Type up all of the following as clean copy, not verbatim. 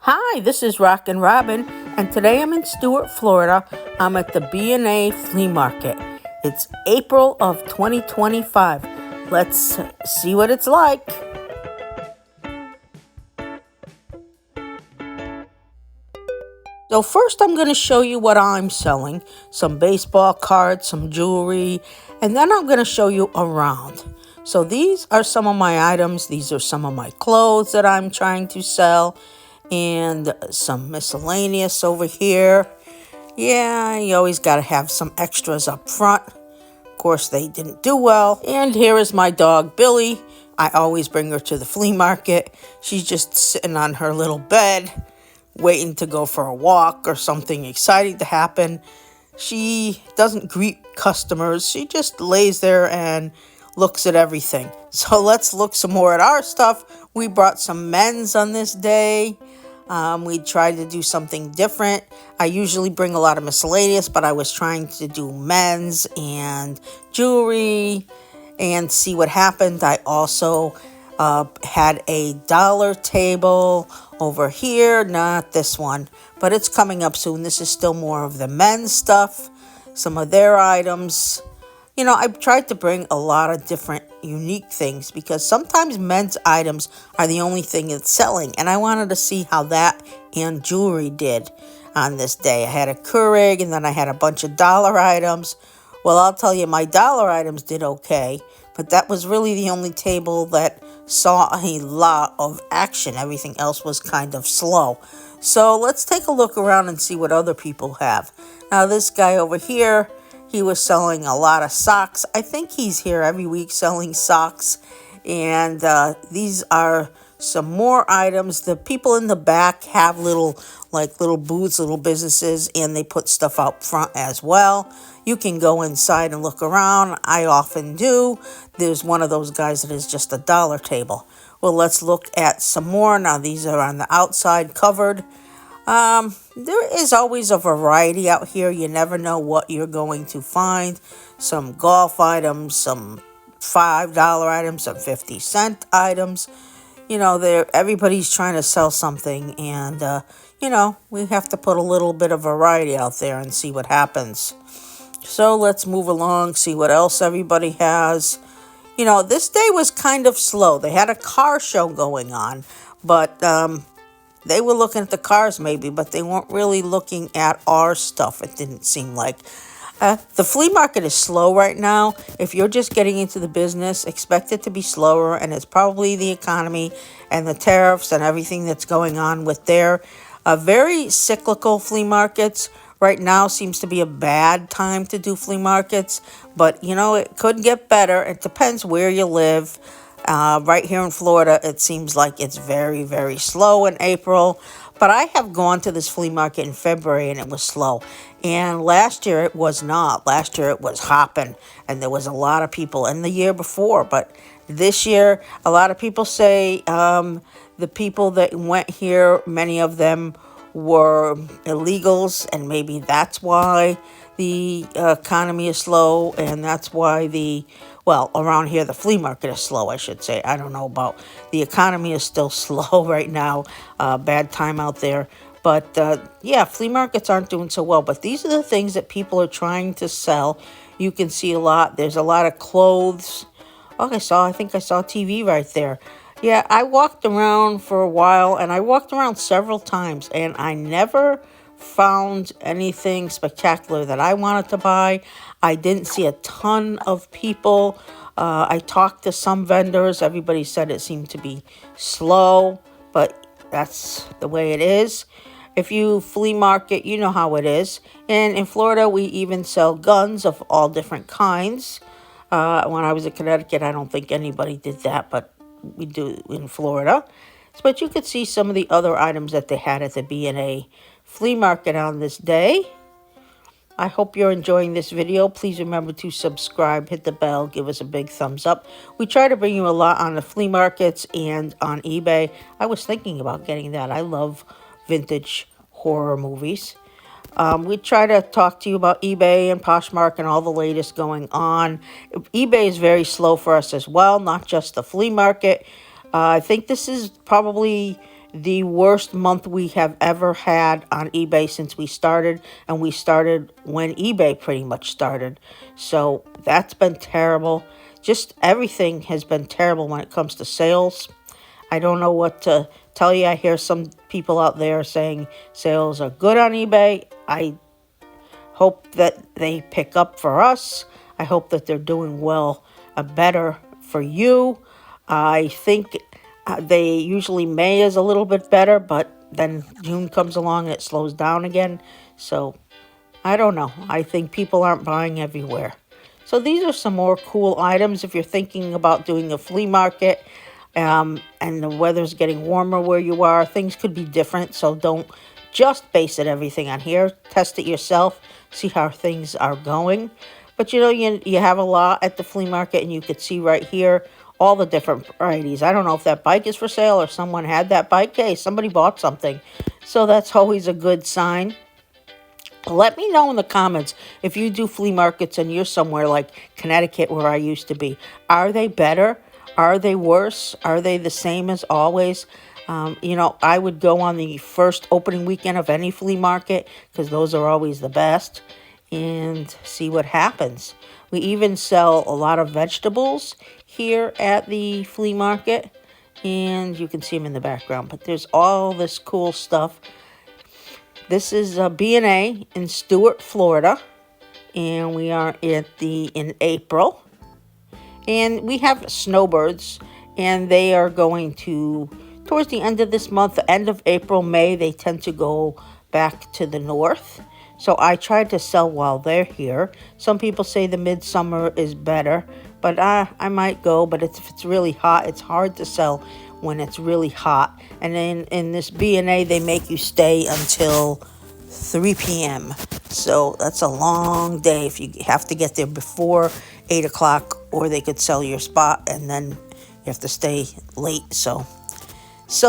Hi, this is RockinRobin, and today I'm in Stuart, Florida. I'm at the B A Flea Market. It's April of 2025. Let's see what it's like. So first I'm going to show you what I'm selling. Some baseball cards, some jewelry, and then I'm going to show you around. So these are some of my items. These are some of my clothes that I'm trying to sell. And some miscellaneous over here. Yeah, you always got to have some extras up front. Of course, they didn't do well. And here is my dog, Billy. I always bring her to the flea market. She's just sitting on her little bed, waiting to go for a walk or something exciting to happen. She doesn't greet customers. She just lays there and looks at everything. So let's look some more at our stuff. We brought some men's on this day. We tried to do something different. I usually bring a lot of miscellaneous, but I was trying to do men's and jewelry and see what happened. I also had a dollar table over here, not this one, but it's coming up soon. This is still more of the men's stuff, some of their items. You know, I've tried to bring a lot of different unique things because sometimes men's items are the only thing that's selling. And I wanted to see how that and jewelry did on this day. I had a Keurig and then I had a bunch of dollar items. Well, I'll tell you, my dollar items did okay, but that was really the only table that saw a lot of action. Everything else was kind of slow. So let's take a look around and see what other people have. Now, this guy over here, he was selling a lot of socks. I think he's here every week selling socks. And these are some more items. The people in the back have little booths, little businesses, and they put stuff out front as well. You can go inside and look around. I often do. There's one of those guys that is just a dollar table. Well, let's look at some more. Now, these are on the outside covered. There is always a variety out here. You never know what you're going to find. Some golf items, some $5 items, some 50-cent items. You know, everybody's trying to sell something, and we have to put a little bit of variety out there and see what happens. So let's move along, see what else everybody has. You know, this day was kind of slow. They had a car show going on, but they were looking at the cars maybe, but they weren't really looking at our stuff, it didn't seem like. The flea market is slow right now. If you're just getting into the business, expect it to be slower, and it's probably the economy and the tariffs and everything that's going on with their very cyclical flea markets. Right now seems to be a bad time to do flea markets, but it could get better. It depends where you live. Right here in Florida, it seems like it's very, very slow in April. But I have gone to this flea market in February and it was slow. And last year it was not. Last year it was hopping and there was a lot of people. And the year before, but this year, a lot of people say the people that went here, many of them were illegals, and maybe that's why the economy is slow, and that's why around here the flea market is slow, I should say. I don't know about the economy is still slow right now. Bad time out there. But flea markets aren't doing so well. But these are the things that people are trying to sell. You can see a lot. There's a lot of clothes. Oh, I think I saw TV right there. Yeah, I walked around for a while, and I walked around several times, and I never found anything spectacular that I wanted to buy. I didn't see a ton of people. I talked to some vendors. Everybody said it seemed to be slow, but that's the way it is. If you flea market, you know how it is. And in Florida, we even sell guns of all different kinds. When I was in Connecticut, I don't think anybody did that, but we do in Florida. But you could see some of the other items that they had at the B&A flea market on this day. I hope you're enjoying this video. Please remember to subscribe, hit the bell, give us a big thumbs up. We try to bring you a lot on the flea markets and on eBay. I was thinking about getting that. I love vintage horror movies. We try to talk to you about eBay and Poshmark and all the latest going on. eBay is very slow for us as well, not just the flea market. I think this is probably the worst month we have ever had on eBay since we started, and we started when eBay pretty much started. So that's been terrible. Just everything has been terrible when it comes to sales. I don't know what to tell you. I hear some people out there saying sales are good on eBay. I hope that they pick up for us. I hope that they're doing well, better for you. I think they usually May is a little bit better, but then June comes along and it slows down again. So I don't know. I think people aren't buying everywhere. So these are some more cool items if you're thinking about doing a flea market, and the weather's getting warmer where you are. Things could be different, so don't just base it everything on here. Test it yourself. See how things are going. But you have a lot at the flea market, and you could see right here all the different varieties. I don't know if that bike is for sale or someone had that bike. Hey, somebody bought something. So that's always a good sign. Let me know in the comments if you do flea markets and you're somewhere like Connecticut where I used to be. Are they better? Are they worse? Are they the same as always? I would go on the first opening weekend of any flea market because those are always the best, and see what happens. We even sell a lot of vegetables here at the flea market, and you can see them in the background. But there's all this cool stuff. This is B A in Stuart, Florida, and we are in April. And we have snowbirds, and they are going to, towards the end of this month, the end of April, May, they tend to go back to the north. So I tried to sell while they're here. Some people say the midsummer is better, but I might go. But if it's really hot, it's hard to sell when it's really hot. And then in this B&A, they make you stay until 3 p.m. So that's a long day if you have to get there before 8 o'clock, or they could sell your spot and then you have to stay late. So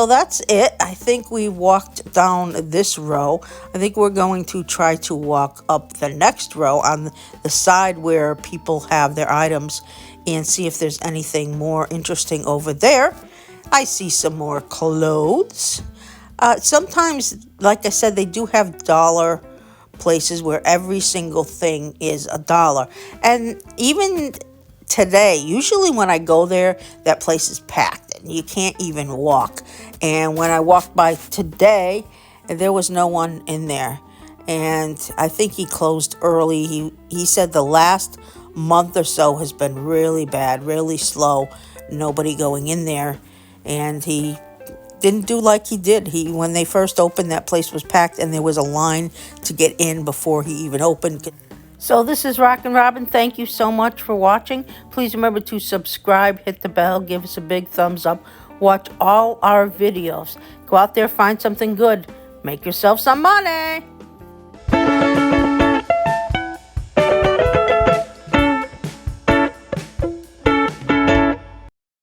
that's it. I think we walked down this row. I think we're going to try to walk up the next row on the side where people have their items and see if there's anything more interesting over there. I see some more clothes. Sometimes, like I said, they do have dollar places where every single thing is $1. And even today, usually when I go there, that place is packed and you can't even walk. And when I walked by today, there was no one in there. And I think he closed early. He said the last month or so has been really bad, really slow. Nobody going in there. And he didn't do like he did. When they first opened, that place was packed and there was a line to get in before he even opened. So this is RockinRobin. Thank you so much for watching. Please remember to subscribe, hit the bell, give us a big thumbs up. Watch all our videos. Go out there, find something good. Make yourself some money.